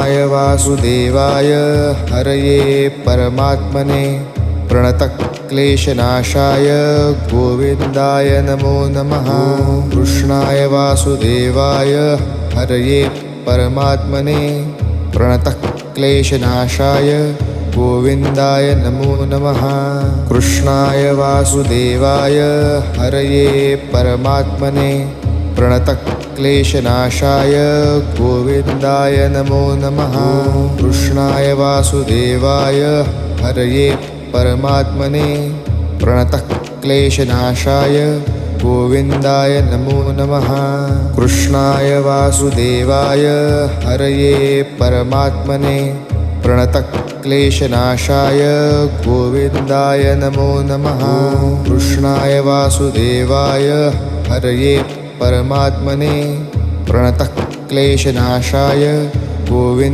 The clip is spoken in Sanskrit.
कृष्णाय वासुदेवाय हरये परमात्मने प्रणतक्लेशनाशाय गोविन्दाय नमो नमः। कृष्णाय वासुदेवाय हरये परमात्मने प्रणतक्लेशनाशाय गोविन्दाय नमो नमः। कृष्णाय वासुदेवाय हरये परमात्मने प्रणतक्लेशनाशाय गोविन्दाय नमो नमः। कृष्णाय वासुदेवाय हरये परमात्मने प्रणतक्लेशनाशाय गोविन्दाय नमो नमः। कृष्णाय वासुदेवाय हरये परमात्मने प्रणतक्लेशनाशाय गोविन्दाय नमो नमः। कृष्णाय वासुदेवाय हरये परमात्मने प्रणतक्लेशनाशाय गोविन्द